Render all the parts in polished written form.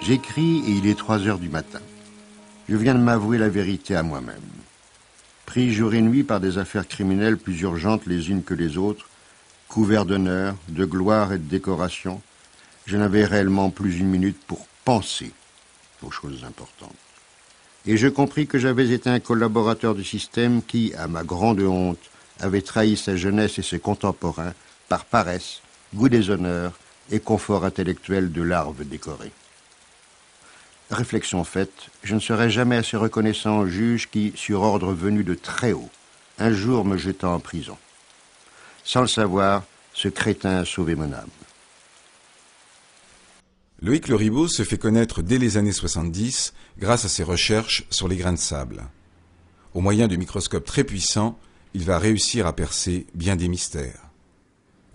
J'écris et il est 3 heures du matin. Je viens de m'avouer la vérité à moi-même. Pris jour et nuit par des affaires criminelles plus urgentes les unes que les autres, couverts d'honneur, de gloire et de décoration, je n'avais réellement plus une minute pour penser aux choses importantes. Et je compris que j'avais été un collaborateur du système qui, à ma grande honte, avait trahi sa jeunesse et ses contemporains par paresse, goût des honneurs et confort intellectuel de larves décorées. Réflexion faite, je ne serai jamais assez reconnaissant au juge qui, sur ordre venu de très haut, un jour me jeta en prison. Sans le savoir, ce crétin a sauvé mon âme. Loïc Le Ribot se fait connaître dès les années 70 grâce à ses recherches sur les grains de sable. Au moyen de microscopes très puissants, il va réussir à percer bien des mystères.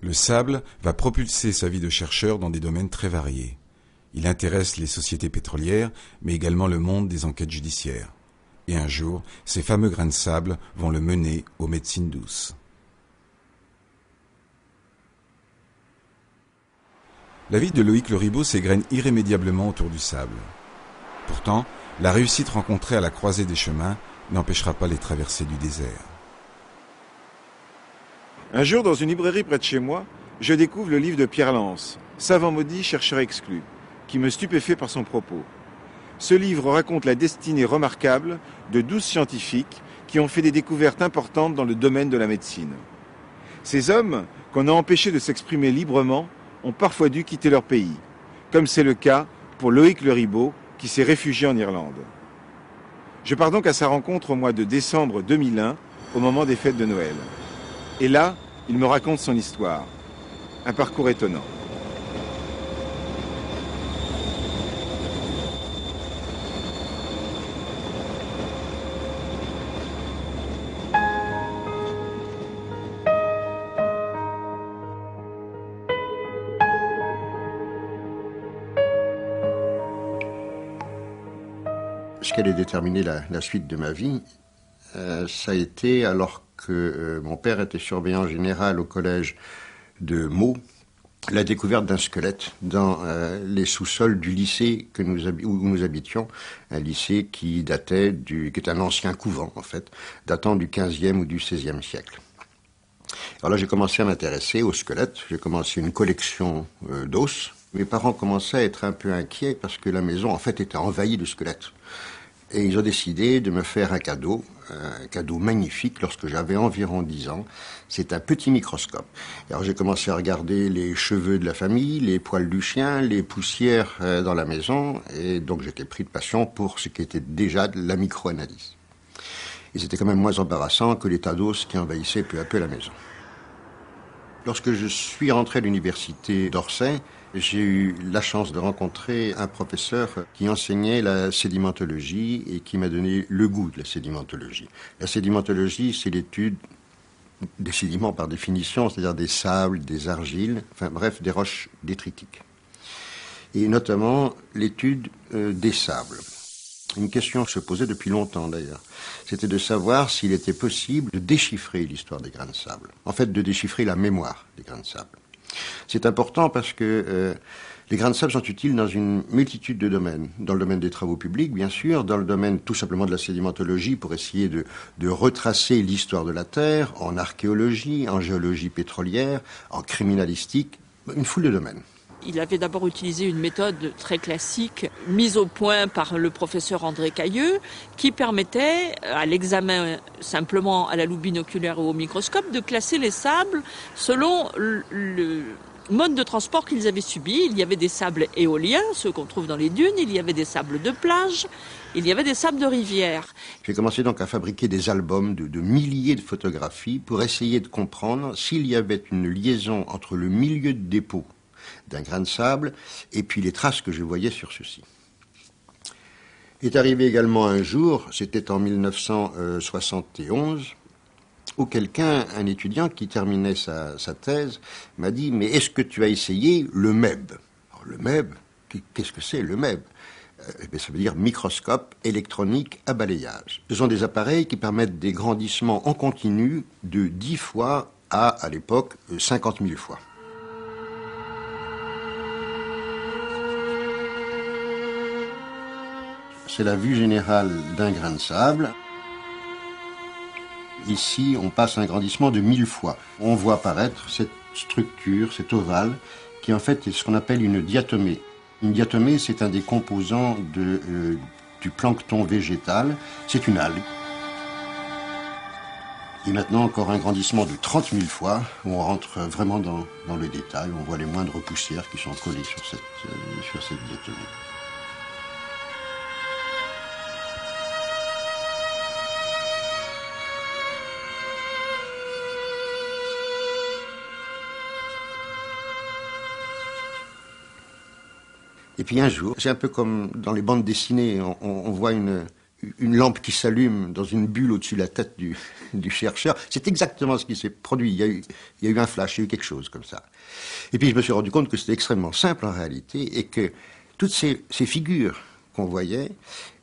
Le sable va propulser sa vie de chercheur dans des domaines très variés. Il intéresse les sociétés pétrolières, mais également le monde des enquêtes judiciaires. Et un jour, ces fameux grains de sable vont le mener aux médecines douces. La vie de Loïc Le Ribot s'égrène irrémédiablement autour du sable. Pourtant, la réussite rencontrée à la croisée des chemins n'empêchera pas les traversées du désert. Un jour, dans une librairie près de chez moi, je découvre le livre de Pierre Lance, Savant maudit, chercheur exclu, qui me stupéfait par son propos. Ce livre raconte la destinée remarquable de 12 scientifiques qui ont fait des découvertes importantes dans le domaine de la médecine. Ces hommes, qu'on a empêchés de s'exprimer librement, ont parfois dû quitter leur pays, comme c'est le cas pour Loïc Le Ribot, qui s'est réfugié en Irlande. Je pars donc à sa rencontre au mois de décembre 2001, au moment des fêtes de Noël. Et là, il me raconte son histoire. Un parcours étonnant. Ce qui allait déterminer la suite de ma vie, ça a été alors que mon père était surveillant général au collège de Meaux, la découverte d'un squelette dans les sous-sols du lycée où nous habitions, un lycée qui était un ancien couvent en fait, datant du 15e ou du 16e siècle. Alors là, j'ai commencé à m'intéresser aux squelettes, j'ai commencé une collection d'os. Mes parents commençaient à être un peu inquiets parce que la maison en fait était envahie de squelettes. Et ils ont décidé de me faire un cadeau magnifique lorsque j'avais environ 10 ans. C'est un petit microscope. Alors j'ai commencé à regarder les cheveux de la famille, les poils du chien, les poussières dans la maison, et donc j'étais pris de passion pour ce qui était déjà de la micro-analyse. Et c'était quand même moins embarrassant que les tas d'os qui envahissaient peu à peu la maison. Lorsque je suis rentré à l'université d'Orsay, j'ai eu la chance de rencontrer un professeur qui enseignait la sédimentologie et qui m'a donné le goût de la sédimentologie. La sédimentologie, c'est l'étude des sédiments par définition, c'est-à-dire des sables, des argiles, enfin bref, des roches détritiques. Et notamment l'étude des sables. Une question se posait depuis longtemps d'ailleurs. C'était de savoir s'il était possible de déchiffrer l'histoire des grains de sable. En fait, de déchiffrer la mémoire des grains de sable. C'est important parce que les grains de sable sont utiles dans une multitude de domaines. Dans le domaine des travaux publics, bien sûr, dans le domaine tout simplement de la sédimentologie pour essayer de retracer l'histoire de la Terre, en archéologie, en géologie pétrolière, en criminalistique, une foule de domaines. Il avait d'abord utilisé une méthode très classique, mise au point par le professeur André Cailleux, qui permettait, à l'examen simplement à la loupe binoculaire ou au microscope, de classer les sables selon le mode de transport qu'ils avaient subi. Il y avait des sables éoliens, ceux qu'on trouve dans les dunes, il y avait des sables de plage, il y avait des sables de rivière. J'ai commencé donc à fabriquer des albums de milliers de photographies pour essayer de comprendre s'il y avait une liaison entre le milieu de dépôt d'un grain de sable, et puis les traces que je voyais sur ceux-ci. Est arrivé également un jour, c'était en 1971, où un étudiant qui terminait sa thèse, m'a dit « Mais est-ce que tu as essayé le MEB ?» Alors, le MEB, qu'est-ce que c'est le MEB ? Ça veut dire microscope électronique à balayage. Ce sont des appareils qui permettent des grandissements en continu de 10 fois à l'époque, 50 000 fois. c'est la vue générale d'un grain de sable. Ici, on passe un grandissement de 1000 fois. On voit apparaître cette structure, cet ovale, qui en fait est ce qu'on appelle une diatomée. Une diatomée, c'est un des composants du plancton végétal. C'est une algue. Et maintenant, encore un grandissement de 30 000 fois, où on rentre vraiment dans le détail. On voit les moindres poussières qui sont collées sur cette diatomée. Et puis un jour, c'est un peu comme dans les bandes dessinées, on voit une lampe qui s'allume dans une bulle au-dessus de la tête du chercheur. C'est exactement ce qui s'est produit. Il y a eu un flash, il y a eu quelque chose comme ça. Et puis je me suis rendu compte que c'était extrêmement simple en réalité et que toutes ces figures qu'on voyait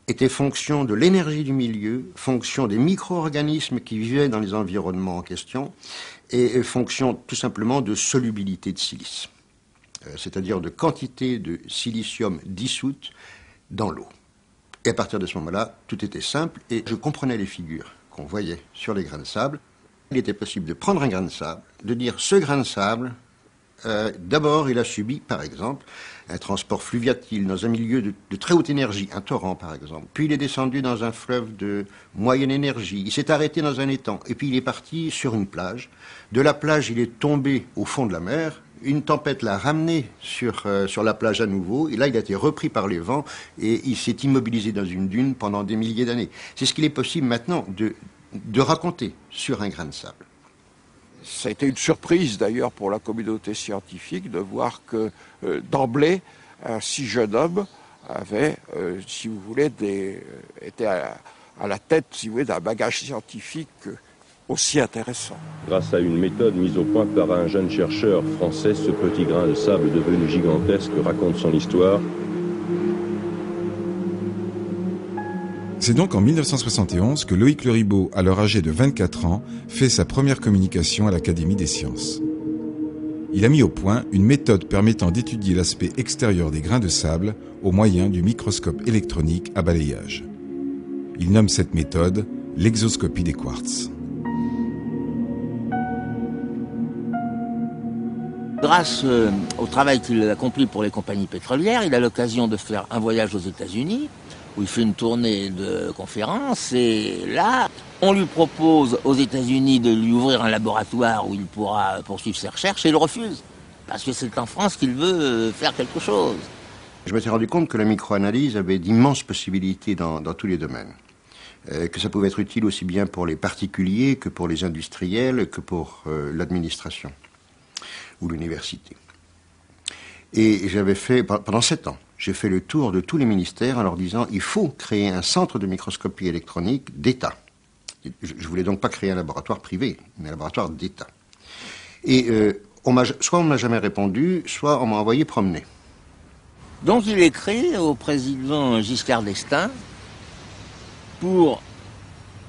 étaient fonction de l'énergie du milieu, fonction des micro-organismes qui vivaient dans les environnements en question et fonction tout simplement de solubilité de silice. C'est-à-dire de quantité de silicium dissoute dans l'eau. Et à partir de ce moment-là, tout était simple et je comprenais les figures qu'on voyait sur les grains de sable. Il était possible de prendre un grain de sable, de dire ce grain de sable, d'abord il a subi, par exemple, un transport fluviatile dans un milieu de très haute énergie, un torrent par exemple. Puis il est descendu dans un fleuve de moyenne énergie, il s'est arrêté dans un étang et puis il est parti sur une plage. De la plage, il est tombé au fond de la mer. Une tempête l'a ramené sur la plage à nouveau, et là il a été repris par les vents, et il s'est immobilisé dans une dune pendant des milliers d'années. C'est ce qu'il est possible maintenant de raconter sur un grain de sable. Ça a été une surprise d'ailleurs pour la communauté scientifique de voir que d'emblée, un si jeune homme avait, si vous voulez, était à la tête, si vous voulez, d'un bagage scientifique aussi intéressant. Grâce à une méthode mise au point par un jeune chercheur français, ce petit grain de sable devenu gigantesque raconte son histoire. C'est donc en 1971 que Loïc Le Ribaud, alors âgé de 24 ans, fait sa première communication à l'Académie des sciences. Il a mis au point une méthode permettant d'étudier l'aspect extérieur des grains de sable au moyen du microscope électronique à balayage. Il nomme cette méthode l'exoscopie des quartz. Grâce au travail qu'il accomplit pour les compagnies pétrolières, il a l'occasion de faire un voyage aux États-Unis, où il fait une tournée de conférences, et là, on lui propose aux États-Unis de lui ouvrir un laboratoire où il pourra poursuivre ses recherches, et il refuse, parce que c'est en France qu'il veut faire quelque chose. Je me suis rendu compte que la microanalyse avait d'immenses possibilités dans tous les domaines. Que ça pouvait être utile aussi bien pour les particuliers que pour les industriels, que pour l'administration ou l'université. Et j'avais fait, pendant 7 ans, j'ai fait le tour de tous les ministères en leur disant il faut créer un centre de microscopie électronique d'État. Je ne voulais donc pas créer un laboratoire privé, mais un laboratoire d'État. Et soit on ne m'a jamais répondu, soit on m'a envoyé promener. Donc il écrit au président Giscard d'Estaing pour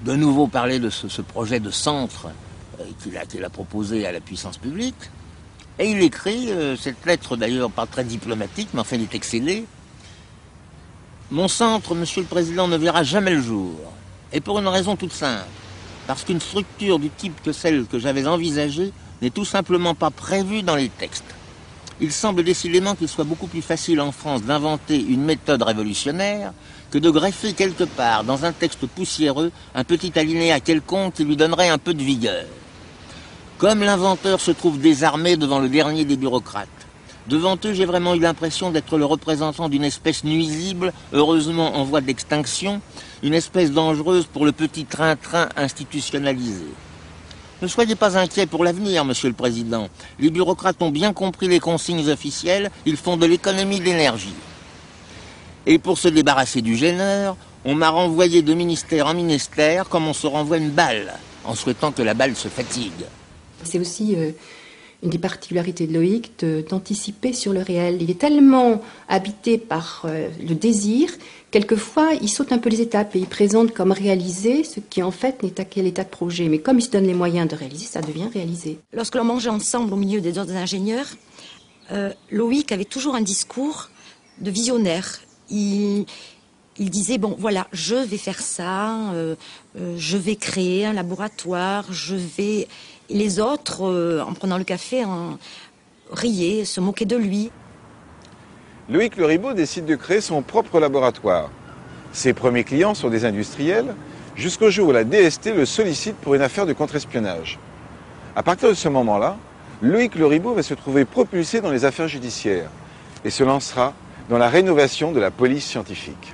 de nouveau parler de ce projet de centre qu'il a proposé à la puissance publique. Et il écrit, cette lettre d'ailleurs pas très diplomatique, mais enfin il est excellé. « Mon centre, Monsieur le Président, ne verra jamais le jour. Et pour une raison toute simple. Parce qu'une structure du type que celle que j'avais envisagée n'est tout simplement pas prévue dans les textes. Il semble décidément qu'il soit beaucoup plus facile en France d'inventer une méthode révolutionnaire que de greffer quelque part dans un texte poussiéreux un petit alinéa quelconque qui lui donnerait un peu de vigueur. Comme l'inventeur se trouve désarmé devant le dernier des bureaucrates. Devant eux, j'ai vraiment eu l'impression d'être le représentant d'une espèce nuisible, heureusement en voie d'extinction, une espèce dangereuse pour le petit train-train institutionnalisé. Ne soyez pas inquiet pour l'avenir, Monsieur le Président. Les bureaucrates ont bien compris les consignes officielles, ils font de l'économie d'énergie. Et pour se débarrasser du gêneur, on m'a renvoyé de ministère en ministère comme on se renvoie une balle, en souhaitant que la balle se fatigue. C'est aussi une des particularités de Loïc d'anticiper sur le réel. Il est tellement habité par le désir, quelquefois il saute un peu les étapes et il présente comme réalisé ce qui en fait n'est à quel état de projet. Mais comme il se donne les moyens de réaliser, ça devient réalisé. Lorsque l'on mangeait ensemble au milieu des autres ingénieurs, Loïc avait toujours un discours de visionnaire. Il il disait, bon, voilà, je vais faire ça, je vais créer un laboratoire, Et les autres, en prenant le café, riaient, se moquaient de lui. Loïc Le Ribaud décide de créer son propre laboratoire. Ses premiers clients sont des industriels, jusqu'au jour où la DST le sollicite pour une affaire de contre-espionnage. À partir de ce moment-là, Loïc Le Ribaud va se trouver propulsé dans les affaires judiciaires et se lancera dans la rénovation de la police scientifique.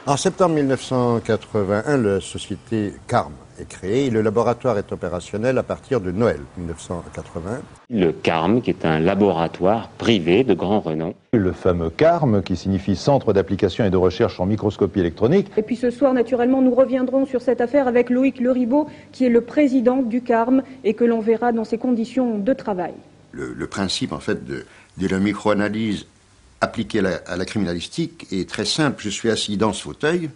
En septembre 1981, la société CARM est créée et le laboratoire est opérationnel à partir de Noël 1981. Le CARM, qui est un laboratoire privé de grand renom. Le fameux CARM, qui signifie Centre d'application et de recherche en microscopie électronique. Et puis ce soir, naturellement, nous reviendrons sur cette affaire avec Loïc Le Ribaud, qui est le président du CARM et que l'on verra dans ses conditions de travail. Le principe, en fait, de la microanalyse appliquée à la criminalistique est très simple. Je suis assis dans ce fauteuil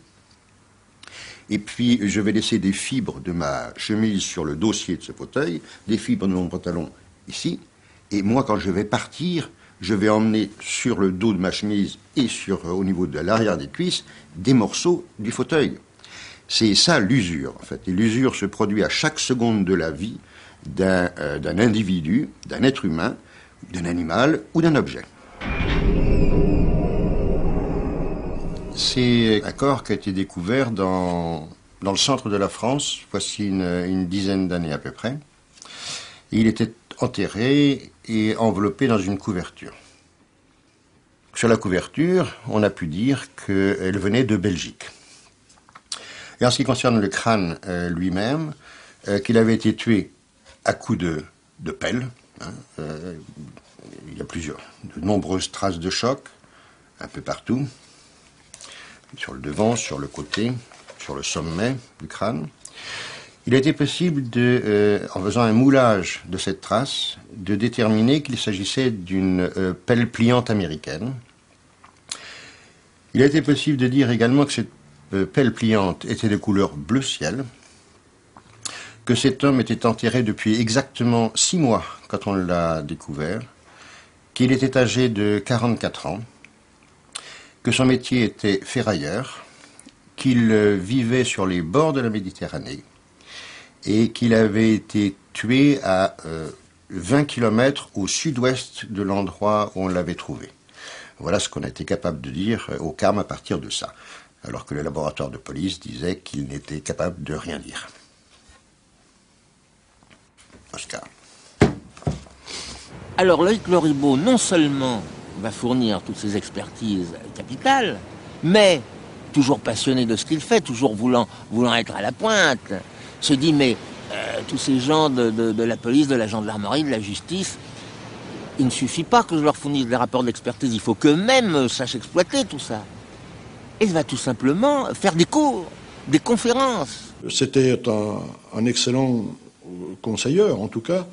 et puis je vais laisser des fibres de ma chemise sur le dossier de ce fauteuil, des fibres de mon pantalon ici, et moi, quand je vais partir, je vais emmener sur le dos de ma chemise et au niveau de l'arrière des cuisses des morceaux du fauteuil. C'est ça l'usure, en fait. Et l'usure se produit à chaque seconde de la vie d'un individu, d'un être humain, d'un animal ou d'un objet. C'est un corps qui a été découvert dans le centre de la France, voici une dizaine d'années à peu près. Et il était enterré et enveloppé dans une couverture. Sur la couverture, on a pu dire qu'elle venait de Belgique. Et en ce qui concerne le crâne lui-même, qu'il avait été tué à coups de pelle. Il y a de nombreuses traces de choc, un peu partout. Sur le devant, sur le côté, sur le sommet du crâne. Il a été possible, en faisant un moulage de cette trace, de déterminer qu'il s'agissait d'une pelle pliante américaine. Il a été possible de dire également que cette pelle pliante était de couleur bleu ciel, que cet homme était enterré depuis exactement 6 mois quand on l'a découvert, qu'il était âgé de 44 ans, que son métier était ferrailleur, qu'il vivait sur les bords de la Méditerranée et qu'il avait été tué à 20 km au sud-ouest de l'endroit où on l'avait trouvé. Voilà ce qu'on a été capable de dire au CARM à partir de ça, alors que le laboratoire de police disait qu'il n'était capable de rien dire. Oscar. Alors Loïc Le Ribaud, non seulement va fournir toutes ces expertises capitales, mais toujours passionné de ce qu'il fait, toujours voulant être à la pointe, se dit mais tous ces gens de la police, de la gendarmerie, de la justice, il ne suffit pas que je leur fournisse des rapports d'expertise, il faut qu'eux-mêmes sachent exploiter tout ça. Et il va tout simplement faire des cours, des conférences. C'était un excellent conseilleur en tout cas,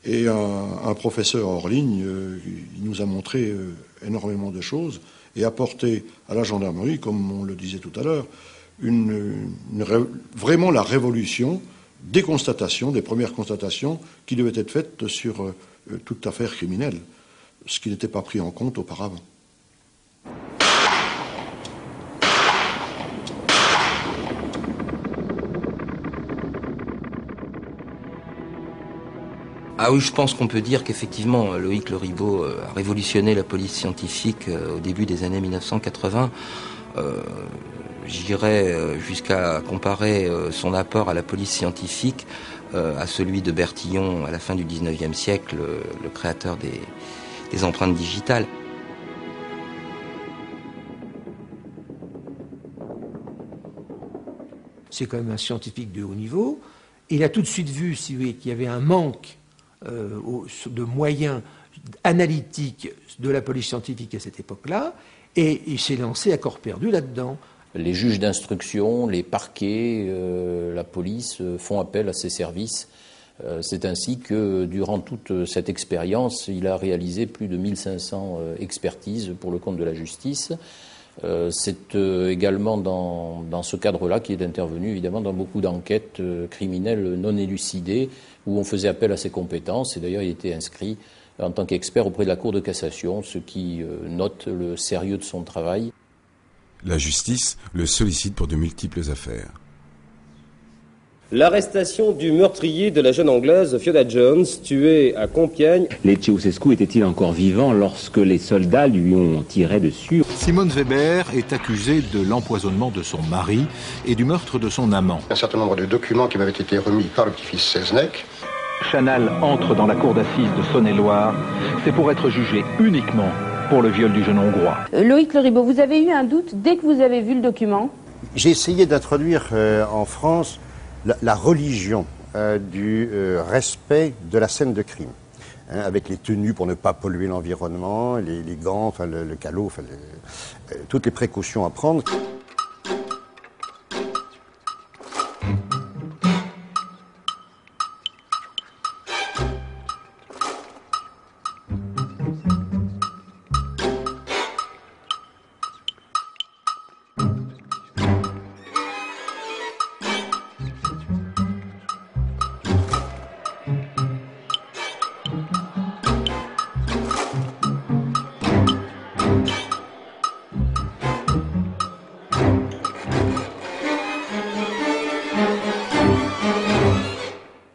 et un professeur hors ligne. Il nous a montré énormément de choses et apporté à la gendarmerie, comme on le disait tout à l'heure, vraiment la révolution des constatations, des premières constatations qui devaient être faites sur toute affaire criminelle, ce qui n'était pas pris en compte auparavant. Ah oui, je pense qu'on peut dire qu'effectivement, Loïc Le Ribaud a révolutionné la police scientifique au début des années 1980. J'irais jusqu'à comparer son apport à la police scientifique à celui de Bertillon à la fin du 19e siècle, le créateur des empreintes digitales. C'est quand même un scientifique de haut niveau. Il a tout de suite vu, si vous voulez, qu'il y avait un manque de moyens analytiques de la police scientifique à cette époque-là, et il s'est lancé à corps perdu là-dedans. Les juges d'instruction, les parquets, la police font appel à ses services. C'est ainsi que durant toute cette expérience, il a réalisé plus de 1500 expertises pour le compte de la justice. C'est également dans ce cadre-là qu'il est intervenu évidemment dans beaucoup d'enquêtes criminelles non élucidées où on faisait appel à ses compétences et d'ailleurs il était inscrit en tant qu'expert auprès de la Cour de cassation, ce qui note le sérieux de son travail. La justice le sollicite pour de multiples affaires. L'arrestation du meurtrier de la jeune Anglaise Fiona Jones, tuée à Compiègne. Les Ceausescu était-il encore vivant lorsque les soldats lui ont tiré dessus? Simone Weber est accusée de l'empoisonnement de son mari et du meurtre de son amant. Un certain nombre de documents qui m'avaient été remis par le petit-fils Seznec. Chanal entre dans la cour d'assises de Saône-et-Loire. C'est pour être jugé uniquement pour le viol du jeune Hongrois. Loïc Leribaud, vous avez eu un doute dès que vous avez vu le document? J'ai essayé d'introduire en France la religion du respect de la scène de crime, avec les tenues pour ne pas polluer l'environnement, les gants, enfin le calot, enfin toutes les précautions à prendre.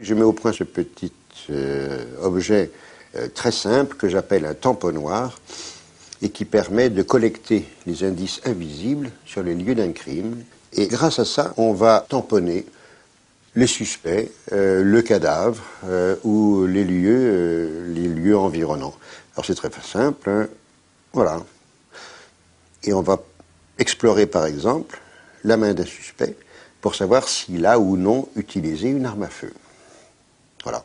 Je mets au point ce petit objet très simple que j'appelle un tamponnoir et qui permet de collecter les indices invisibles sur les lieux d'un crime. Et grâce à ça, on va tamponner les suspects, le cadavre ou les lieux environnants. Alors c'est très simple, hein. Voilà. Et on va explorer par exemple la main d'un suspect pour savoir s'il a ou non utilisé une arme à feu. Voilà.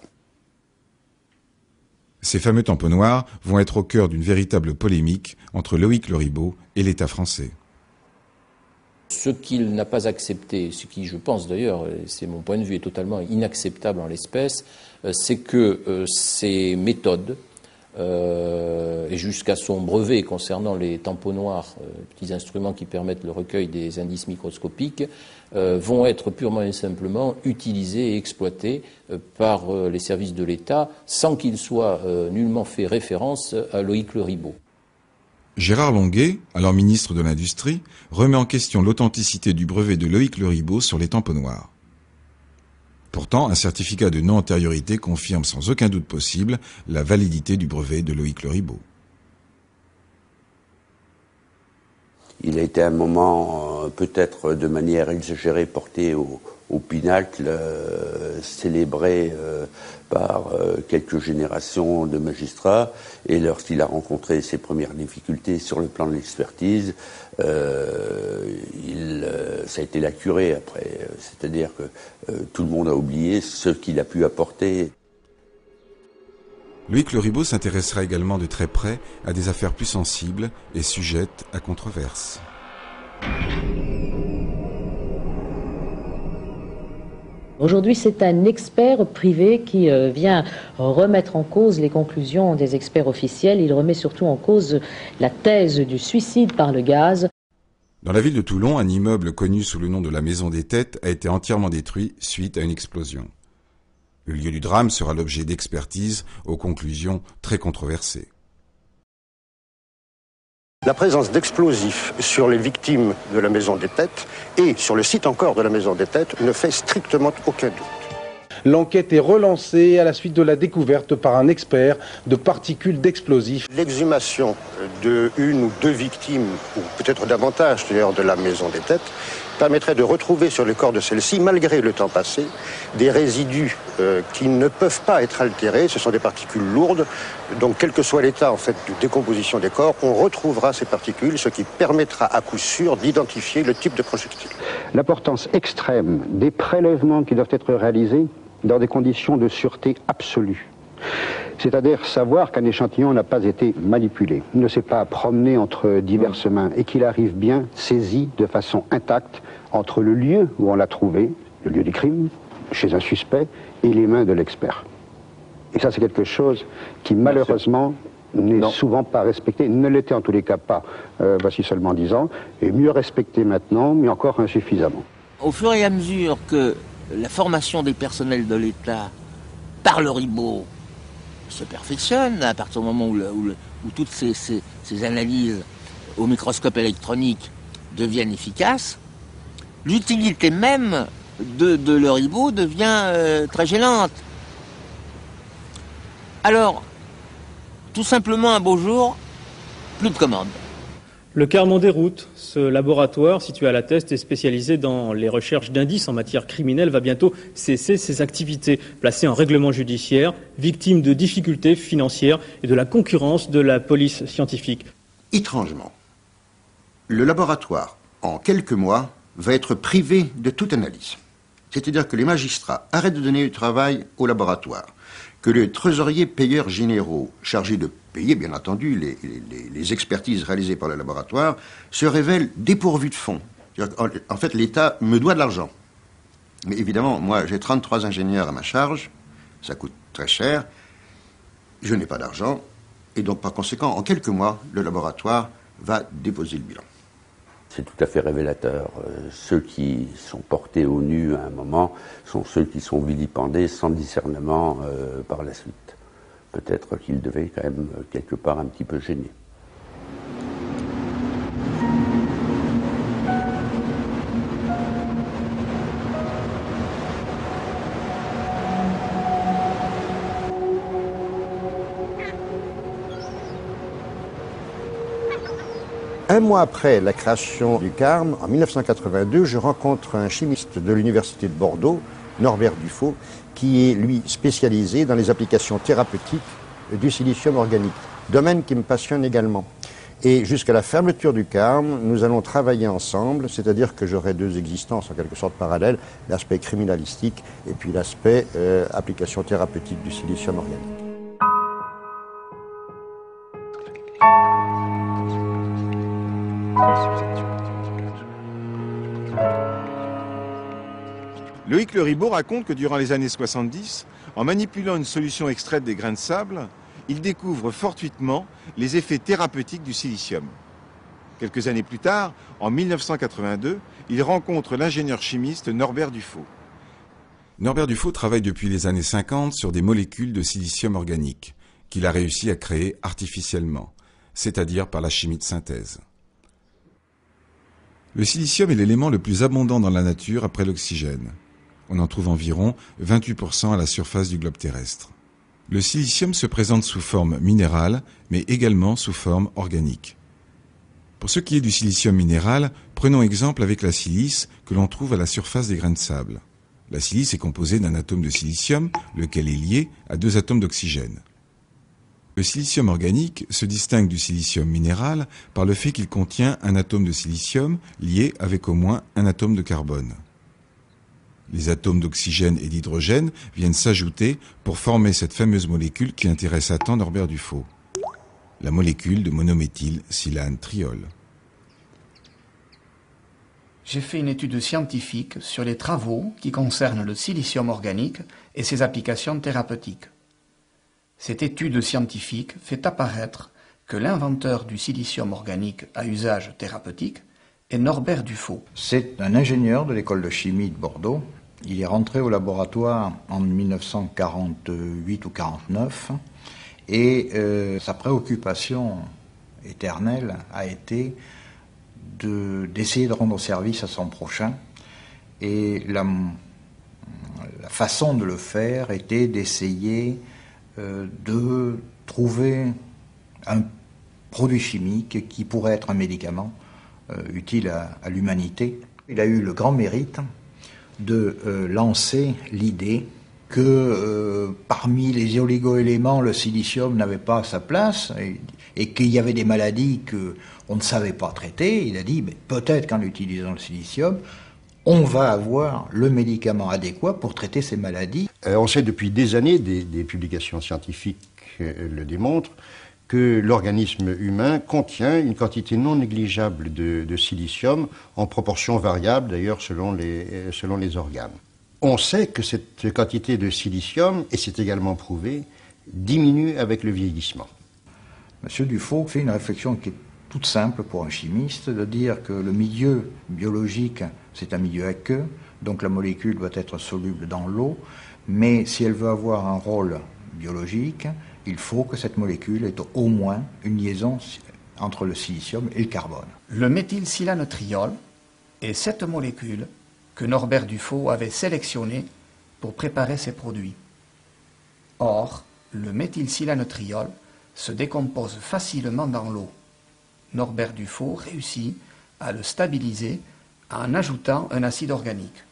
Ces fameux tamponnoirs vont être au cœur d'une véritable polémique entre Loïc Leribaud et l'État français. Ce qu'il n'a pas accepté, ce qui, je pense d'ailleurs, c'est mon point de vue, est totalement inacceptable en l'espèce, c'est que ces méthodes, et jusqu'à son brevet concernant les tamponnoirs, petits instruments qui permettent le recueil des indices microscopiques, vont être purement et simplement utilisés et exploités par les services de l'État sans qu'il soit nullement fait référence à Loïc Leribaud. Gérard Longuet, alors ministre de l'Industrie, remet en question l'authenticité du brevet de Loïc Leribaud sur les tamponnoirs. Pourtant, un certificat de non-antériorité confirme sans aucun doute possible la validité du brevet de Loïc Leribaud. Il a été un moment, peut-être de manière exagérée, porté au pinacle, célébré par quelques générations de magistrats. Et lorsqu'il a rencontré ses premières difficultés sur le plan de l'expertise, ça a été la curée après. C'est-à-dire que tout le monde a oublié ce qu'il a pu apporter. Loïc Leribaud s'intéressera également de très près à des affaires plus sensibles et sujettes à controverse. Aujourd'hui, c'est un expert privé qui vient remettre en cause les conclusions des experts officiels. Il remet surtout en cause la thèse du suicide par le gaz. Dans la ville de Toulon, un immeuble connu sous le nom de la Maison des Têtes a été entièrement détruit suite à une explosion. Le lieu du drame sera l'objet d'expertises aux conclusions très controversées. La présence d'explosifs sur les victimes de la Maison des Têtes et sur le site encore de la Maison des Têtes ne fait strictement aucun doute. L'enquête est relancée à la suite de la découverte par un expert de particules d'explosifs. L'exhumation de une ou deux victimes, ou peut-être davantage d'ailleurs, de la Maison des Têtes, permettrait de retrouver sur le corps de celle-ci, malgré le temps passé, des résidus qui ne peuvent pas être altérés. Ce sont des particules lourdes, donc quel que soit l'état en fait de décomposition des corps, on retrouvera ces particules, ce qui permettra à coup sûr d'identifier le type de projectile. L'importance extrême des prélèvements qui doivent être réalisés dans des conditions de sûreté absolue. C'est-à-dire savoir qu'un échantillon n'a pas été manipulé, ne s'est pas promené entre diverses mains et qu'il arrive bien saisi de façon intacte entre le lieu où on l'a trouvé, le lieu du crime, chez un suspect, et les mains de l'expert. Et ça, c'est quelque chose qui, malheureusement, n'est souvent pas respecté, ne l'était en tous les cas pas, voici seulement 10 ans, et mieux respecté maintenant, mais encore insuffisamment. Au fur et à mesure que la formation des personnels de l'État par le Ribot se perfectionne, à partir du moment où toutes ces analyses au microscope électronique deviennent efficaces, l'utilité même de le Ribot devient très gênante. Alors, tout simplement un beau jour, plus de commandes. Le CARM en déroute. Ce laboratoire, situé à La Teste et spécialisé dans les recherches d'indices en matière criminelle, va bientôt cesser ses activités, placé en règlement judiciaire, victime de difficultés financières et de la concurrence de la police scientifique. Étrangement, le laboratoire, en quelques mois, va être privé de toute analyse. C'est-à-dire que les magistrats arrêtent de donner du travail au laboratoire, que les trésoriers payeurs généraux, chargés de payer, bien entendu, les expertises réalisées par le laboratoire, se révèlent dépourvus de fonds. En fait, l'État me doit de l'argent. Mais évidemment, moi, j'ai 33 ingénieurs à ma charge, ça coûte très cher, je n'ai pas d'argent, et donc, par conséquent, en quelques mois, le laboratoire va déposer le bilan. C'est tout à fait révélateur. Ceux qui sont portés au nu à un moment sont ceux qui sont vilipendés sans discernement par la suite. Peut-être qu'ils devaient quand même quelque part un petit peu gêner. Un mois après la création du CARM, en 1982, je rencontre un chimiste de l'Université de Bordeaux, Norbert Dufaux, qui est, lui, spécialisé dans les applications thérapeutiques du silicium organique, domaine qui me passionne également. Et jusqu'à la fermeture du CARM, nous allons travailler ensemble, c'est-à-dire que j'aurai deux existences en quelque sorte parallèles, l'aspect criminalistique et puis l'aspect application thérapeutique du silicium organique. Loïc Le Ribot raconte que durant les années 70, en manipulant une solution extraite des grains de sable, il découvre fortuitement les effets thérapeutiques du silicium. Quelques années plus tard, en 1982, il rencontre l'ingénieur chimiste Norbert Dufaux. Norbert Dufaux travaille depuis les années 50 sur des molécules de silicium organique qu'il a réussi à créer artificiellement, c'est-à-dire par la chimie de synthèse. Le silicium est l'élément le plus abondant dans la nature après l'oxygène. On en trouve environ 28% à la surface du globe terrestre. Le silicium se présente sous forme minérale, mais également sous forme organique. Pour ce qui est du silicium minéral, prenons exemple avec la silice que l'on trouve à la surface des grains de sable. La silice est composée d'un atome de silicium, lequel est lié à deux atomes d'oxygène. Le silicium organique se distingue du silicium minéral par le fait qu'il contient un atome de silicium lié avec au moins un atome de carbone. Les atomes d'oxygène et d'hydrogène viennent s'ajouter pour former cette fameuse molécule qui intéresse à tant Norbert Dufaux, la molécule de monométhylsilane-triol. J'ai fait une étude scientifique sur les travaux qui concernent le silicium organique et ses applications thérapeutiques. Cette étude scientifique fait apparaître que l'inventeur du silicium organique à usage thérapeutique est Norbert Dufaux. C'est un ingénieur de l'école de chimie de Bordeaux. Il est rentré au laboratoire en 1948 ou 49 et sa préoccupation éternelle a été d'essayer de rendre service à son prochain. Et la façon de le faire était d'essayer de trouver un produit chimique qui pourrait être un médicament utile à l'humanité. Il a eu le grand mérite de lancer l'idée que parmi les oligo-éléments, le silicium n'avait pas sa place et qu'il y avait des maladies qu'on ne savait pas traiter. Il a dit, peut-être qu'en utilisant le silicium, on va avoir le médicament adéquat pour traiter ces maladies. On sait depuis des années, des publications scientifiques le démontrent, que l'organisme humain contient une quantité non négligeable de silicium, en proportion variable d'ailleurs selon les organes. On sait que cette quantité de silicium, et c'est également prouvé, diminue avec le vieillissement. M. Dufaux fait une réflexion qui est toute simple pour un chimiste, de dire que le milieu biologique, c'est un milieu aqueux, donc la molécule doit être soluble dans l'eau, mais si elle veut avoir un rôle biologique, il faut que cette molécule ait au moins une liaison entre le silicium et le carbone. Le méthylsilanotriol est cette molécule que Norbert Dufaux avait sélectionnée pour préparer ses produits. Or, le méthylsilanotriol se décompose facilement dans l'eau. Norbert Dufaux réussit à le stabiliser en ajoutant un acide organique.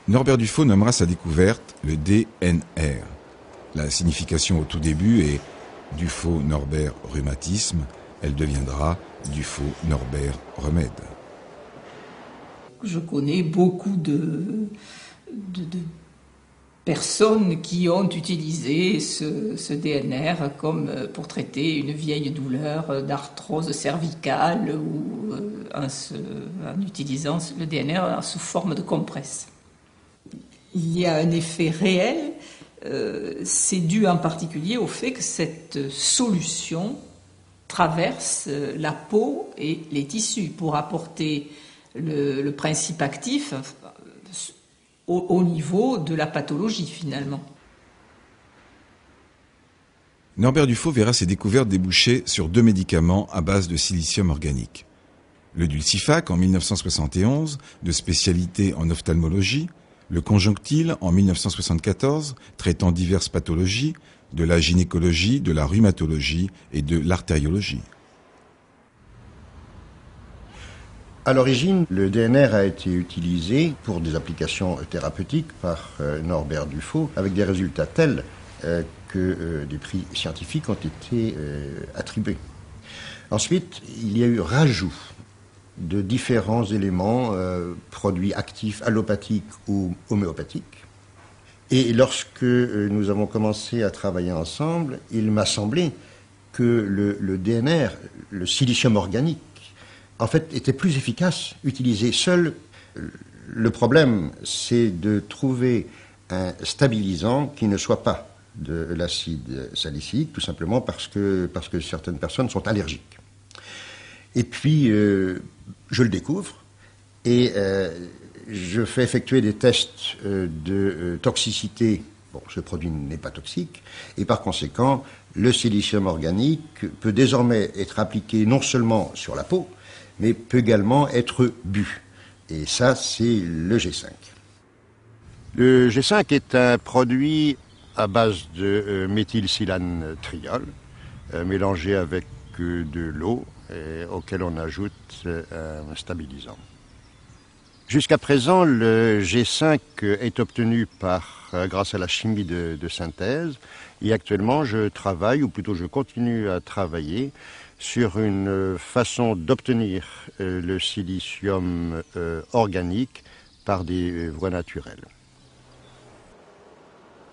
Norbert Dufaux nommera sa découverte le DNR. La signification au tout début est Dufaux-Norbert rhumatisme. Elle deviendra Dufaux-Norbert remède. Je connais beaucoup de personnes qui ont utilisé ce DNR comme pour traiter une vieille douleur d'arthrose cervicale ou en utilisant le DNR sous forme de compresse. Il y a un effet réel, c'est dû en particulier au fait que cette solution traverse la peau et les tissus pour apporter le principe actif au niveau de la pathologie finalement. Norbert Dufaux verra ses découvertes déboucher sur 2 médicaments à base de silicium organique. Le Dulcifac en 1971, de spécialité en ophtalmologie, le Conjonctil en 1974, traitant diverses pathologies, de la gynécologie, de la rhumatologie et de l'artériologie. À l'origine, le DNR a été utilisé pour des applications thérapeutiques par Norbert Dufaux, avec des résultats tels que des prix scientifiques ont été attribués. Ensuite, il y a eu rajout de différents éléments, produits actifs allopathiques ou homéopathiques. Et lorsque nous avons commencé à travailler ensemble, il m'a semblé que le DNR, le silicium organique, en fait, était plus efficace utilisé seul. Le problème, c'est de trouver un stabilisant qui ne soit pas de l'acide salicylique, tout simplement parce que certaines personnes sont allergiques. Et puis, je le découvre et je fais effectuer des tests de toxicité. Bon, ce produit n'est pas toxique et par conséquent, le silicium organique peut désormais être appliqué non seulement sur la peau, mais peut également être bu. Et ça, c'est le G5. Le G5 est un produit à base de méthylsilanotriol, mélangé avec de l'eau, auquel on ajoute un stabilisant. Jusqu'à présent, le G5 est obtenu grâce à la chimie de synthèse, et actuellement je travaille, ou plutôt je continue à travailler, sur une façon d'obtenir le silicium organique par des voies naturelles.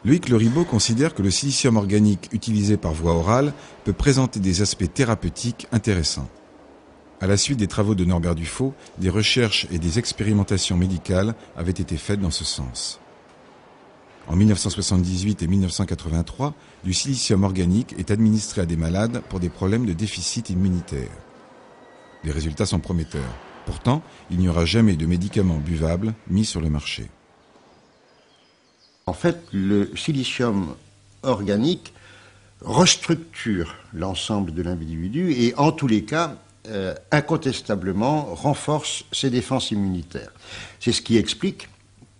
Loïc Le Ribaud considère que le silicium organique utilisé par voie orale peut présenter des aspects thérapeutiques intéressants. À la suite des travaux de Norbert Dufaux, des recherches et des expérimentations médicales avaient été faites dans ce sens. En 1978 et 1983, du silicium organique est administré à des malades pour des problèmes de déficit immunitaire. Les résultats sont prometteurs. Pourtant, il n'y aura jamais de médicaments buvables mis sur le marché. En fait, le silicium organique restructure l'ensemble de l'individu et, en tous les cas, incontestablement renforce ses défenses immunitaires. C'est ce qui explique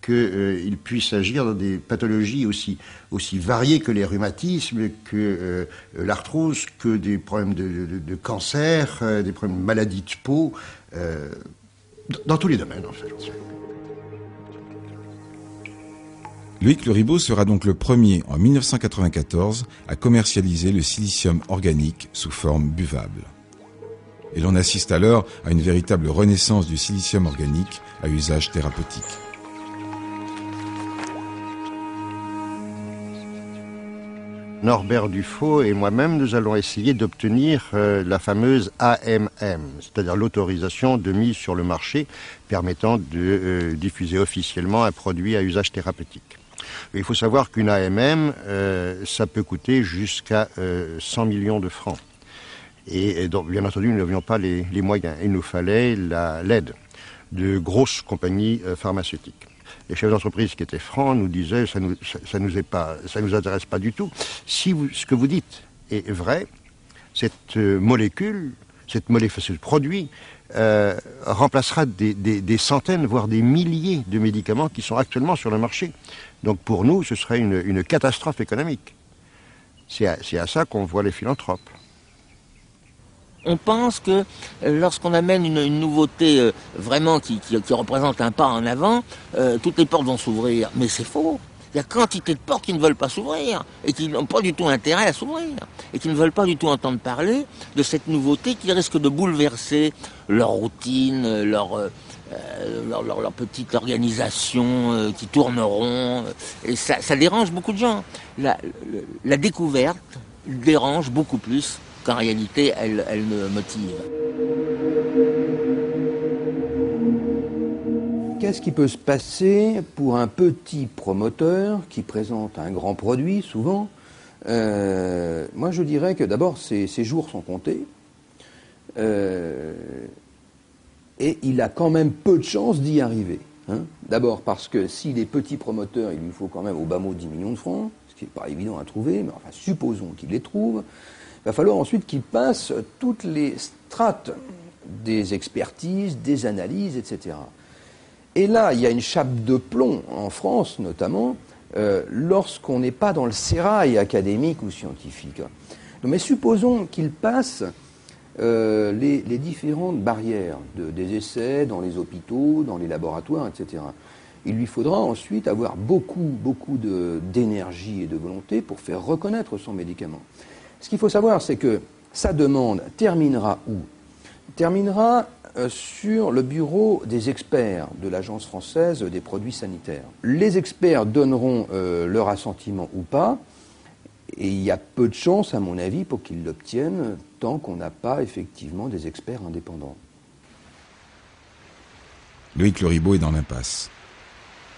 qu'il puisse agir dans des pathologies aussi variées que les rhumatismes, que l'arthrose, que des problèmes de cancer, des problèmes de maladies de peau, dans tous les domaines en fait. Loïc Le Ribaud sera donc le premier en 1994 à commercialiser le silicium organique sous forme buvable. Et l'on assiste alors à une véritable renaissance du silicium organique à usage thérapeutique. Norbert Dufaux et moi-même, nous allons essayer d'obtenir la fameuse AMM, c'est-à-dire l'autorisation de mise sur le marché permettant de diffuser officiellement un produit à usage thérapeutique. Il faut savoir qu'une AMM, ça peut coûter jusqu'à 100 millions de francs. Et donc, bien entendu, nous n'avions pas les moyens. Il nous fallait l'aide de grosses compagnies pharmaceutiques. Les chefs d'entreprise qui étaient francs nous disaient ça nous intéresse pas du tout. Si ce que vous dites est vrai, cette molécule, ce produit remplacera des centaines, voire des milliers de médicaments qui sont actuellement sur le marché. Donc pour nous, ce serait une catastrophe économique. C'est à ça qu'on voit les philanthropes. On pense que lorsqu'on amène une nouveauté vraiment qui représente un pas en avant, toutes les portes vont s'ouvrir. Mais c'est faux. Il y a quantité de portes qui ne veulent pas s'ouvrir et qui n'ont pas du tout intérêt à s'ouvrir et qui ne veulent pas du tout entendre parler de cette nouveauté qui risque de bouleverser leur routine, leur petite organisation qui tourneront. Et ça dérange beaucoup de gens. La découverte dérange beaucoup plus qu'en réalité elle ne motive. Qu'est-ce qui peut se passer pour un petit promoteur qui présente un grand produit, souvent? Moi, je dirais que d'abord, ses jours sont comptés. Et il a quand même peu de chances d'y arriver. Hein. D'abord parce que s'il est petit promoteur, il lui faut quand même au bas mot 10 millions de francs, ce qui n'est pas évident à trouver, mais enfin, supposons qu'il les trouve. Il va falloir ensuite qu'il passe toutes les strates des expertises, des analyses, etc. Et là, il y a une chape de plomb, en France notamment, lorsqu'on n'est pas dans le sérail académique ou scientifique. Mais supposons qu'il passe les différentes barrières des essais dans les hôpitaux, dans les laboratoires, etc. Il lui faudra ensuite avoir beaucoup d'énergie et de volonté pour faire reconnaître son médicament. Ce qu'il faut savoir, c'est que sa demande terminera où? Terminera sur le bureau des experts de l'Agence française des produits sanitaires. Les experts donneront leur assentiment ou pas, et il y a peu de chances, à mon avis, pour qu'ils l'obtiennent tant qu'on n'a pas effectivement des experts indépendants. Loïc Leribaud est dans l'impasse.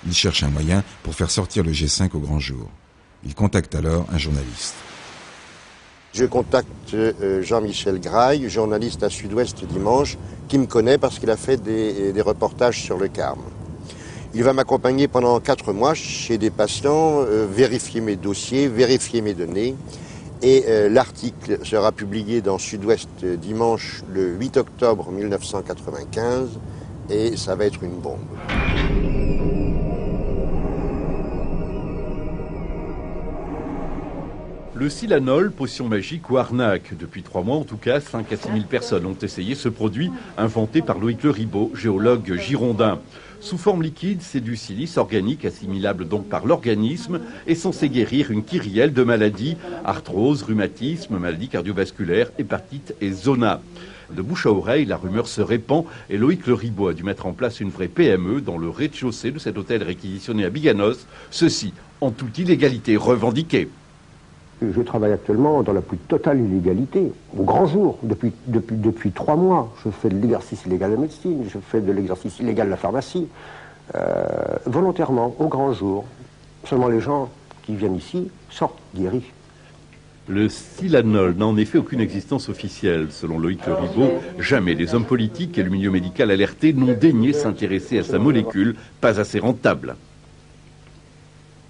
Il cherche un moyen pour faire sortir le G5 au grand jour. Il contacte alors un journaliste. Je contacte Jean-Michel Graille, journaliste à Sud-Ouest Dimanche, qui me connaît parce qu'il a fait des reportages sur le Carme. Il va m'accompagner pendant 4 mois chez des patients, vérifier mes dossiers, vérifier mes données. Et l'article sera publié dans Sud-Ouest Dimanche le 8 octobre 1995 et ça va être une bombe. Le Silanol, potion magique ou arnaque. Depuis 3 mois, en tout cas, 5 à 6 000 personnes ont essayé ce produit inventé par Loïc Leribaud, géologue girondin. Sous forme liquide, c'est du silice organique, assimilable donc par l'organisme, et censé guérir une kyrielle de maladies, arthrose, rhumatisme, maladies cardiovasculaires, hépatite et zona. De bouche à oreille, la rumeur se répand et Loïc Leribaud a dû mettre en place une vraie PME dans le rez-de-chaussée de cet hôtel réquisitionné à Biganos, ceci en toute illégalité revendiquée. Je travaille actuellement dans la plus totale illégalité, au grand jour, depuis 3 mois. Je fais de l'exercice illégal de la médecine, je fais de l'exercice illégal de la pharmacie, volontairement, au grand jour. Seulement les gens qui viennent ici sortent guéris. Le Silanol n'a en effet aucune existence officielle. Selon Loïc Leribaud, jamais les hommes politiques et le milieu médical alerté n'ont daigné s'intéresser à sa molécule, pas assez rentable.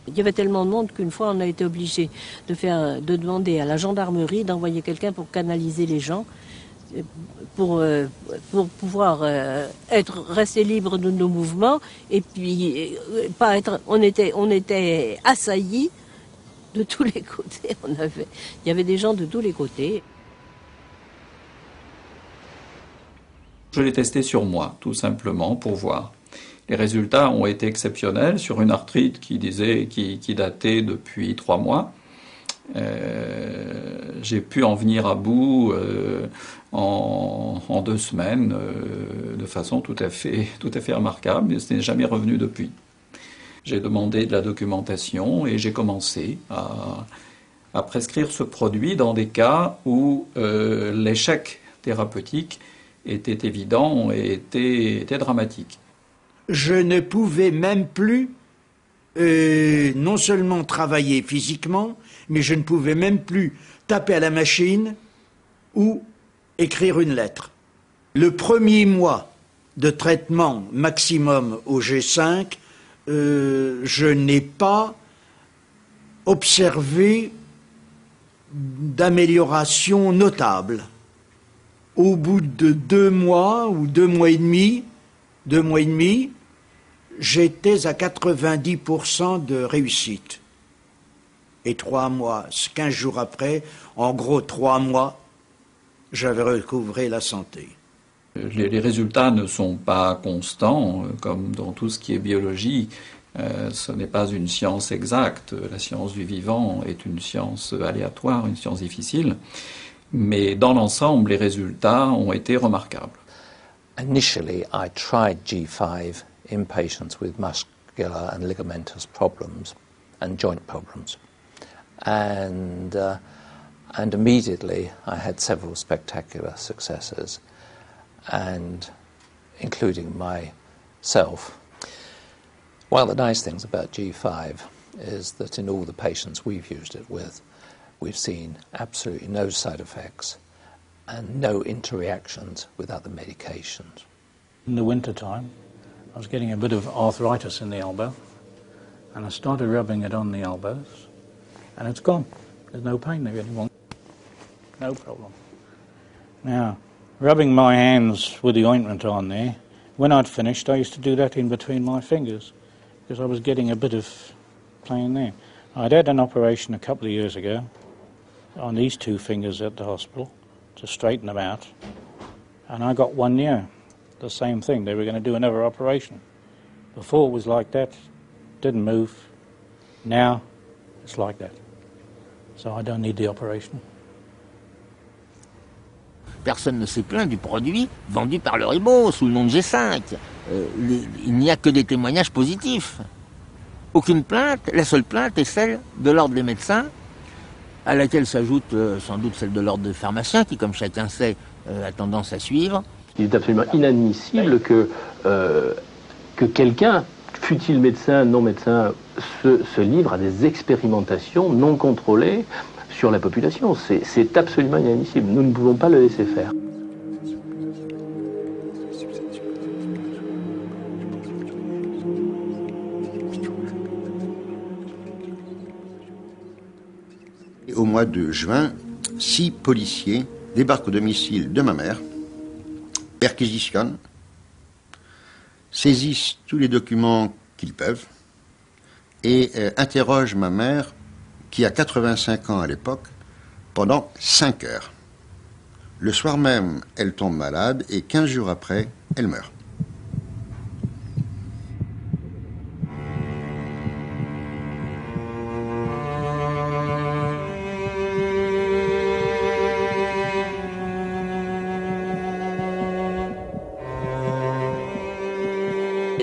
Il y avait tellement de monde qu'une fois on a été obligé de demander à la gendarmerie d'envoyer quelqu'un pour canaliser les gens, pour pouvoir rester libre de nos mouvements et puis pas être. On était assaillis de tous les côtés. Il y avait des gens de tous les côtés. Je l'ai testé sur moi, tout simplement, pour voir. Les résultats ont été exceptionnels sur une arthrite qui datait depuis 3 mois. J'ai pu en venir à bout en 2 semaines de façon tout à fait remarquable, mais ce n'est jamais revenu depuis. J'ai demandé de la documentation et j'ai commencé à prescrire ce produit dans des cas où l'échec thérapeutique était évident et était dramatique. Je ne pouvais même plus non seulement travailler physiquement, mais je ne pouvais même plus taper à la machine ou écrire une lettre. Le premier mois de traitement maximum au G5, je n'ai pas observé d'amélioration notable. Au bout de 2 mois ou 2 mois et demi, j'étais à 90% de réussite. Et 3 mois, 15 jours après, en gros 3 mois, j'avais recouvré la santé. Les résultats ne sont pas constants, comme dans tout ce qui est biologie. Ce n'est pas une science exacte. La science du vivant est une science aléatoire, une science difficile. Mais dans l'ensemble, les résultats ont été remarquables. Initially, I tried G5 in patients with muscular and ligamentous problems and joint problems. And immediately I had several spectacular successes, and including myself. One of the nice things about G5 is that in all the patients we've used it with, we've seen absolutely no side effects and no interreactions with other medications. In the winter time, I was getting a bit of arthritis in the elbow, and I started rubbing it on the elbows, and it's gone. There's no pain there anymore. No problem. Now, rubbing my hands with the ointment on there, when I'd finished, I used to do that in between my fingers, because I was getting a bit of pain there. I'd had an operation a couple of years ago on these 2 fingers at the hospital to straighten them out, and I got 1 year. The same thing, they were going to do another operation. Before it was like that, didn't move. Now it's like that. So I don't need the operation. Personne ne s'est plaint du produit vendu par le Ribot sous le nom de G5. Il n'y a que des témoignages positifs. Aucune plainte, la seule plainte est celle de l'ordre des médecins, à laquelle s'ajoute sans doute celle de l'ordre des pharmaciens, qui, comme chacun sait, a tendance à suivre. Il est absolument inadmissible que quelqu'un, fût-il médecin, non médecin, se livre à des expérimentations non contrôlées sur la population. C'est absolument inadmissible. Nous ne pouvons pas le laisser faire. Au mois de juin, 6 policiers débarquent au domicile de ma mère, perquisitionnent, saisissent tous les documents qu'ils peuvent et interrogent ma mère, qui a 85 ans à l'époque, pendant 5 heures. Le soir même, elle tombe malade et 15 jours après, elle meurt.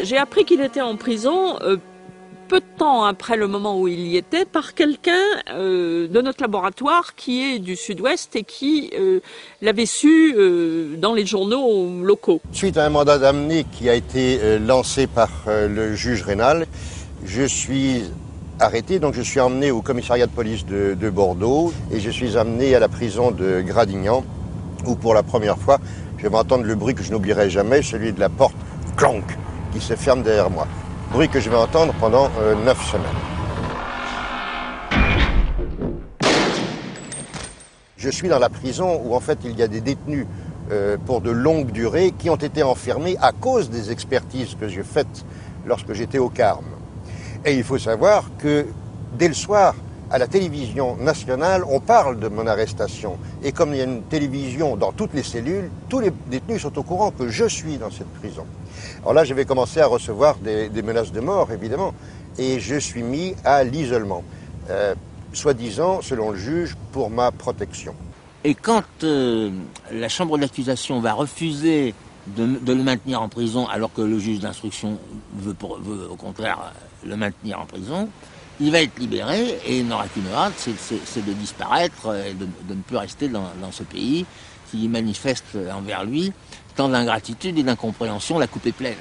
J'ai appris qu'il était en prison peu de temps après le moment où il y était par quelqu'un de notre laboratoire qui est du Sud-Ouest et qui l'avait su dans les journaux locaux. Suite à un mandat d'amener qui a été lancé par le juge Rénal, je suis arrêté, donc je suis emmené au commissariat de police de Bordeaux et je suis amené à la prison de Gradignan où pour la première fois je vais entendre le bruit que je n'oublierai jamais, celui de la porte clank qui se ferme derrière moi. Bruit que je vais entendre pendant 9 semaines. Je suis dans la prison où en fait il y a des détenus pour de longues durées qui ont été enfermés à cause des expertises que j'ai faites lorsque j'étais au Carme. Et il faut savoir que dès le soir, à la télévision nationale, on parle de mon arrestation. Et comme il y a une télévision dans toutes les cellules, tous les détenus sont au courant que je suis dans cette prison. Alors là, je vais commencer à recevoir des menaces de mort, évidemment, et je suis mis à l'isolement, soi-disant, selon le juge, pour ma protection. Et quand la chambre d'accusation va refuser de le maintenir en prison, alors que le juge d'instruction veut au contraire le maintenir en prison, il va être libéré et il n'aura qu'une hâte, c'est de disparaître et de ne plus rester dans ce pays qui manifeste envers lui tant d'ingratitude et d'incompréhension, la coupe est pleine.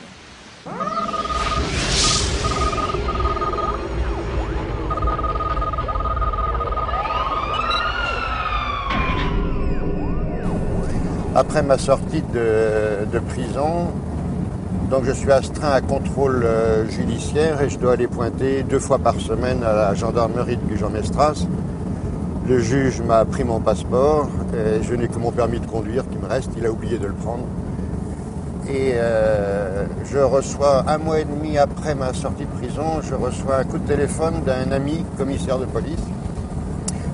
après ma sortie de prison, donc je suis astreint à contrôle judiciaire et je dois aller pointer 2 fois par semaine à la gendarmerie de Gujan-Mestras. Le juge m'a pris mon passeport et je n'ai que mon permis de conduire qui me reste, il a oublié de le prendre. Et je reçois 1 mois et demi après ma sortie de prison, je reçois un coup de téléphone d'un ami commissaire de police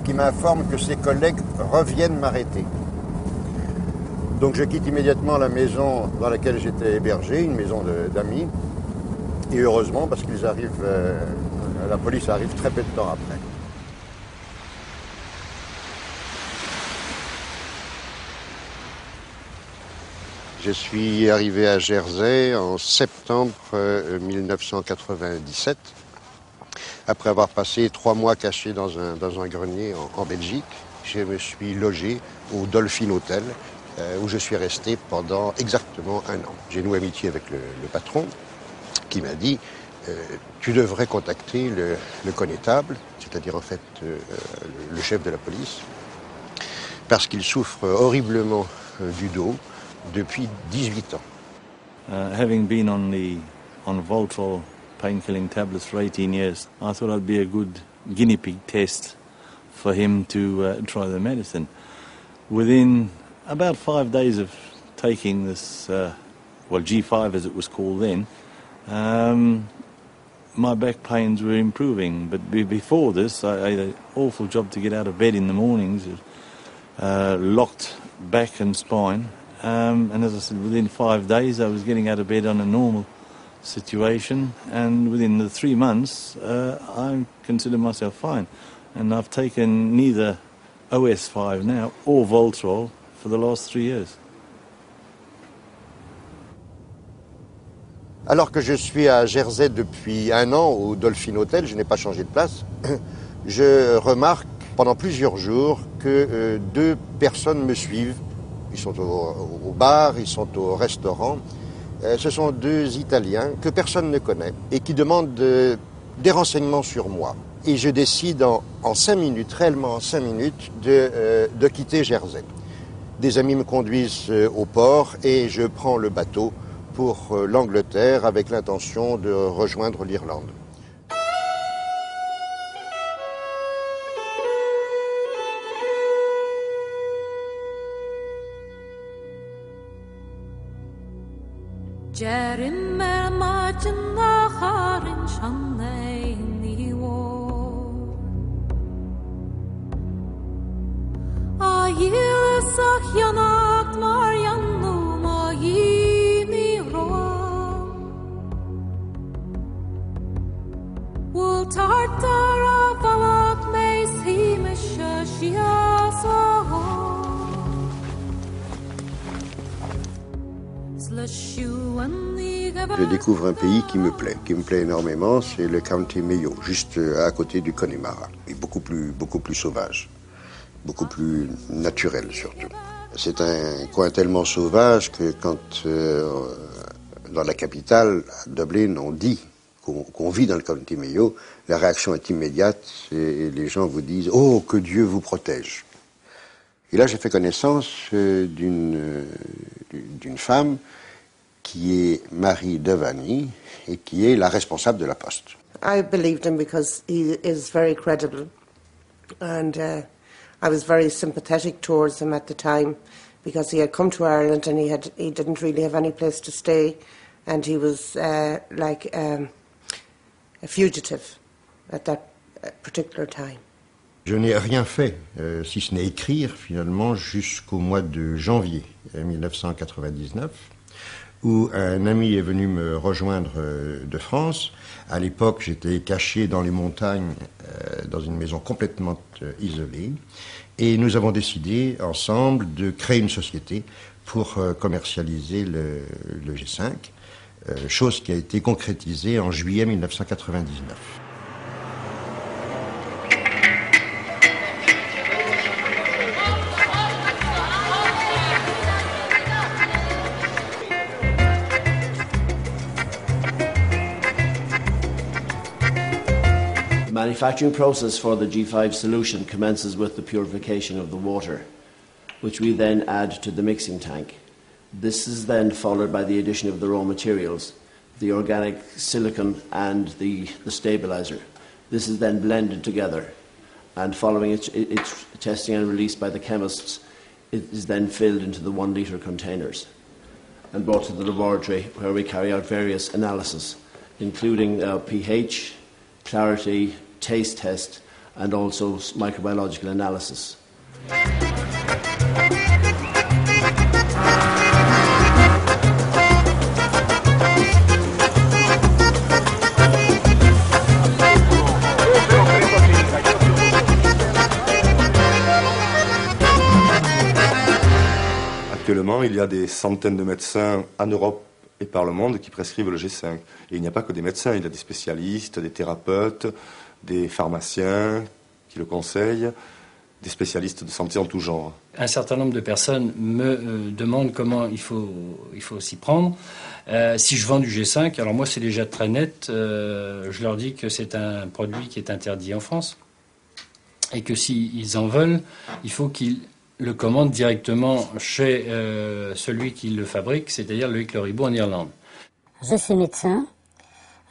qui m'informe que ses collègues reviennent m'arrêter. Donc je quitte immédiatement la maison dans laquelle j'étais hébergé, une maison d'amis, et heureusement parce qu'ils arrivent, la police arrive très peu de temps après. Je suis arrivé à Jersey en septembre 1997, après avoir passé 3 mois caché dans un grenier en Belgique. Je me suis logé au Dolphin Hotel, où je suis resté pendant exactement 1 an. J'ai noué amitié avec le patron, qui m'a dit tu devrais contacter le connétable, c'est-à-dire en fait le chef de la police, parce qu'il souffre horriblement du dos depuis 18 ans. Having been on Voltron pain-killing tablets for 18 years, I thought I'd be a good guinea pig test for him to try the medicine. Within about 5 days of taking this, G5 as it was called then, my back pains were improving. But before this, I had an awful job to get out of bed in the mornings, locked back and spine. And as I said, within 5 days I was getting out of bed on a normal situation, and within the 3 months I consider myself fine. And I've taken neither OS5 now or Voltrol for the last 3 years. Alors que je suis à Jersey depuis 1 an au Dolphin Hotel, je n'ai pas changé de place, je remarque pendant plusieurs jours que 2 personnes me suivent. Ils sont au bar, ils sont au restaurant. Ce sont 2 Italiens que personne ne connaît et qui demandent des renseignements sur moi. Et je décide en 5 minutes, réellement en 5 minutes, de quitter Jersey. Des amis me conduisent au port et je prends le bateau pour l'Angleterre avec l'intention de rejoindre l'Irlande. Jerime machinda harin shanne niwo Ayil sakyanat maryannu mayini ro Wul tartara valak meis himisha shiaso Je découvre un pays qui me plaît énormément, c'est le County Mayo, juste à côté du Connemara, et beaucoup plus sauvage, beaucoup plus naturel surtout. C'est un coin tellement sauvage que quand dans la capitale, à Dublin, on dit qu'on vit dans le County Mayo, la réaction est immédiate et les gens vous disent « Oh, que Dieu vous protège !» Et là, j'ai fait connaissance d'une femme qui est Marie Devaney et qui est la responsable de la Poste. I believed him because he is very credible, and I was very sympathetic towards him at the time because he had come to Ireland and he didn't really have any place to stay, and he was like a fugitive at that particular time. Je n'ai rien fait, si ce n'est écrire finalement, jusqu'au mois de janvier 1999, où un ami est venu me rejoindre de France. À l'époque, j'étais caché dans les montagnes, dans une maison complètement isolée, et nous avons décidé ensemble de créer une société pour commercialiser le G5, chose qui a été concrétisée en juillet 1999. The manufacturing process for the G5 solution commences with the purification of the water. which we then add to the mixing tank. This is then followed by the addition of the raw materials, the organic silicon and the stabilizer. This is then blended together, and following its testing and release by the chemists, it is then filled into the 1 litre containers and brought to the laboratory where we carry out various analyses, including pH, clarity, taste test, and also microbiological analysis. Actuellement, il y a des centaines de médecins en Europe et par le monde qui prescrivent le G5. Et il n'y a pas que des médecins, il y a des spécialistes, des thérapeutes, des pharmaciens qui le conseillent, des spécialistes de santé en tout genre. Un certain nombre de personnes me demandent comment il faut s'y prendre. Si je vends du G5, alors moi c'est déjà très net, je leur dis que c'est un produit qui est interdit en France et que s'ils en veulent, il faut qu'ils le commandent directement chez celui qui le fabrique, c'est-à-dire Loïc Le Ribot en Irlande. Je suis médecin.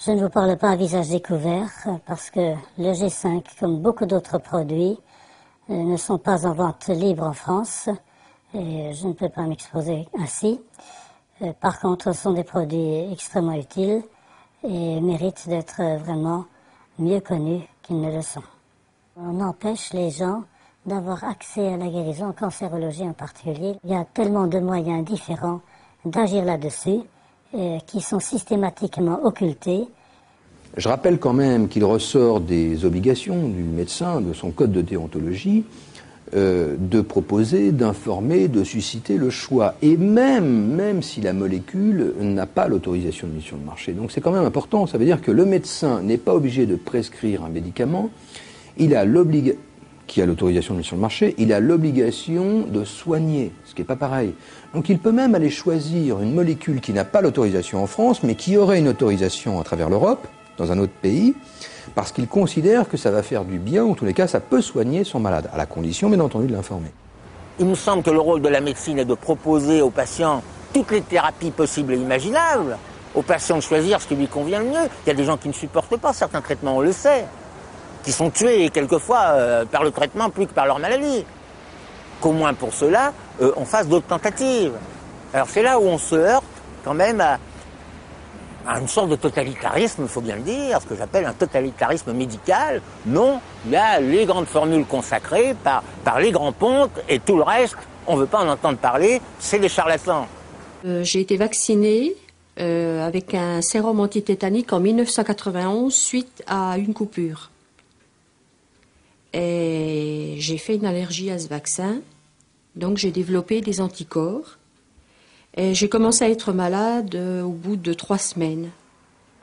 Je ne vous parle pas à visage découvert parce que le G5, comme beaucoup d'autres produits, ne sont pas en vente libre en France et je ne peux pas m'exposer ainsi. Par contre, ce sont des produits extrêmement utiles et méritent d'être vraiment mieux connus qu'ils ne le sont. On empêche les gens d'avoir accès à la guérison, en cancérologie en particulier. Il y a tellement de moyens différents d'agir là-dessus qui sont systématiquement occultés. Je rappelle quand même qu'il ressort des obligations du médecin, de son code de déontologie, de proposer, d'informer, de susciter le choix. Et même si la molécule n'a pas l'autorisation de mise sur le marché. Donc c'est quand même important. Ça veut dire que le médecin n'est pas obligé de prescrire un médicament. Il a qui a l'autorisation de mise sur le marché, il a l'obligation de soigner, ce qui n'est pas pareil. Donc il peut même aller choisir une molécule qui n'a pas l'autorisation en France, mais qui aurait une autorisation à travers l'Europe, dans un autre pays, parce qu'il considère que ça va faire du bien, ou en tous les cas ça peut soigner son malade, à la condition bien entendu de l'informer. Il me semble que le rôle de la médecine est de proposer aux patients toutes les thérapies possibles et imaginables, aux patients de choisir ce qui lui convient le mieux. Il y a des gens qui ne supportent pas certains traitements, on le sait, qui sont tués quelquefois par le traitement plus que par leur maladie. Qu'au moins pour cela, on fasse d'autres tentatives. Alors c'est là où on se heurte quand même à une sorte de totalitarisme, il faut bien le dire, ce que j'appelle un totalitarisme médical. Non, il y a les grandes formules consacrées par les grands pontes et tout le reste, on ne veut pas en entendre parler, c'est des charlatans. J'ai été vaccinée avec un sérum antitétanique en 1991 suite à une coupure. Et j'ai fait une allergie à ce vaccin, donc j'ai développé des anticorps. Et j'ai commencé à être malade au bout de 3 semaines.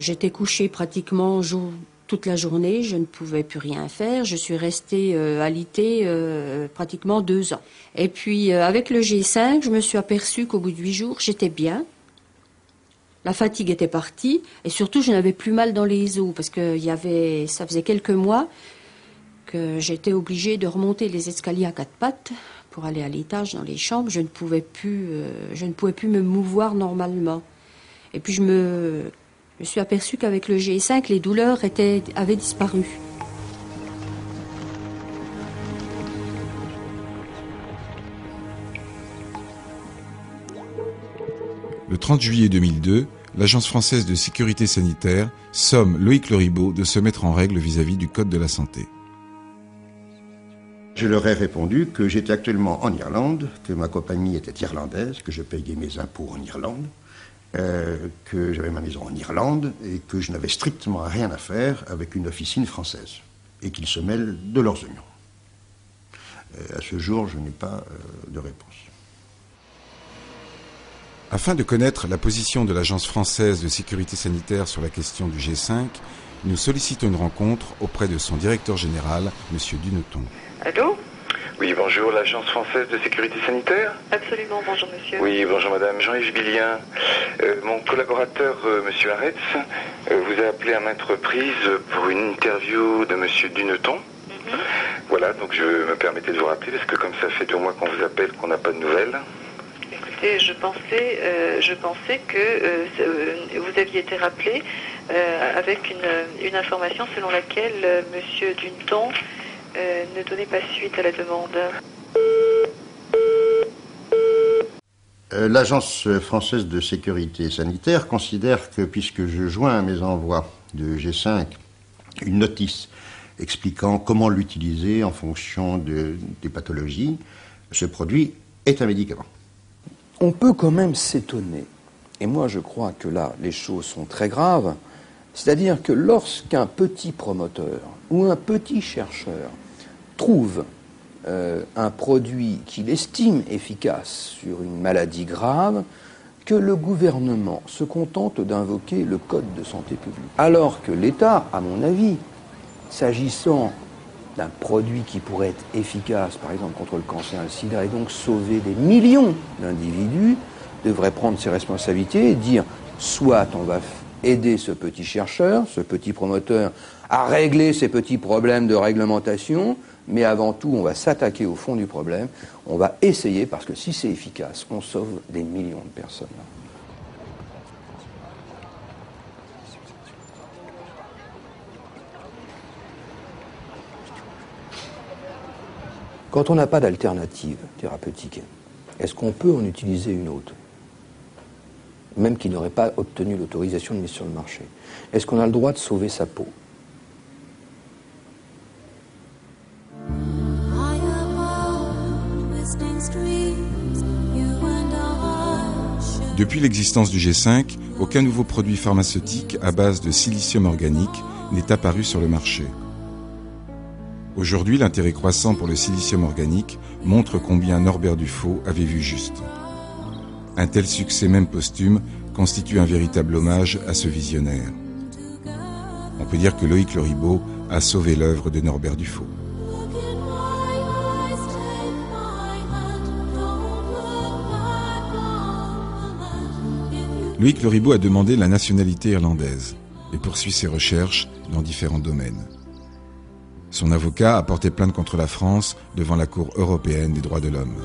J'étais couchée pratiquement toute la journée, je ne pouvais plus rien faire. Je suis restée alitée pratiquement 2 ans. Et puis avec le G5, je me suis aperçue qu'au bout de 8 jours, j'étais bien. La fatigue était partie et surtout je n'avais plus mal dans les os parce que ça faisait quelques mois que j'étais obligée de remonter les escaliers à 4 pattes pour aller à l'étage dans les chambres. Je ne pouvais plus me mouvoir normalement. Et puis je me suis aperçue qu'avec le G5, les douleurs avaient disparu. Le 30 juillet 2002, l'Agence française de sécurité sanitaire somme Loïc Le Ribot de se mettre en règle vis-à-vis du Code de la santé. Je leur ai répondu que j'étais actuellement en Irlande, que ma compagnie était irlandaise, que je payais mes impôts en Irlande, que j'avais ma maison en Irlande et que je n'avais strictement rien à faire avec une officine française et qu'ils se mêlent de leurs oignons. À ce jour, je n'ai pas de réponse. Afin de connaître la position de l'Agence française de sécurité sanitaire sur la question du G5, nous sollicitons une rencontre auprès de son directeur général, M. Duneton. Allô ? Oui, bonjour, l'Agence française de sécurité sanitaire ? Absolument, bonjour monsieur. Oui, bonjour madame, Jean-Yves Billien. Mon collaborateur, monsieur Aretz, vous a appelé à maintes reprises pour une interview de monsieur Duneton. Voilà. voilà, donc je me permettais de vous rappeler, parce que comme ça fait 2 mois qu'on vous appelle, qu'on n'a pas de nouvelles. Écoutez, je pensais que vous aviez été rappelé avec une information selon laquelle Monsieur Dunton ne donnait pas suite à la demande. L'Agence française de sécurité sanitaire considère que, puisque je joins à mes envois de G5 une notice expliquant comment l'utiliser en fonction des pathologies, ce produit est un médicament. On peut quand même s'étonner, et moi je crois que là les choses sont très graves, c'est-à-dire que lorsqu'un petit promoteur ou un petit chercheur trouve un produit qu'il estime efficace sur une maladie grave, que le gouvernement se contente d'invoquer le Code de santé publique. Alors que l'État, à mon avis, s'agissant d'un produit qui pourrait être efficace, par exemple contre le cancer et le sida, et donc sauver des millions d'individus, devrait prendre ses responsabilités et dire soit on va aider ce petit chercheur, ce petit promoteur, à régler ces petits problèmes de réglementation, mais avant tout, on va s'attaquer au fond du problème, on va essayer, parce que si c'est efficace, on sauve des millions de personnes. Quand on n'a pas d'alternative thérapeutique, est-ce qu'on peut en utiliser une autre, même qui n'aurait pas obtenu l'autorisation de mise sur le marché? Est-ce qu'on a le droit de sauver sa peau? Depuis l'existence du G5, aucun nouveau produit pharmaceutique à base de silicium organique n'est apparu sur le marché. Aujourd'hui, l'intérêt croissant pour le silicium organique montre combien Norbert Dufault avait vu juste. Un tel succès, même posthume, constitue un véritable hommage à ce visionnaire. On peut dire que Loïc Loribaud a sauvé l'œuvre de Norbert Dufault. Loïc Loribaud a demandé la nationalité irlandaise et poursuit ses recherches dans différents domaines. Son avocat a porté plainte contre la France devant la Cour européenne des droits de l'homme.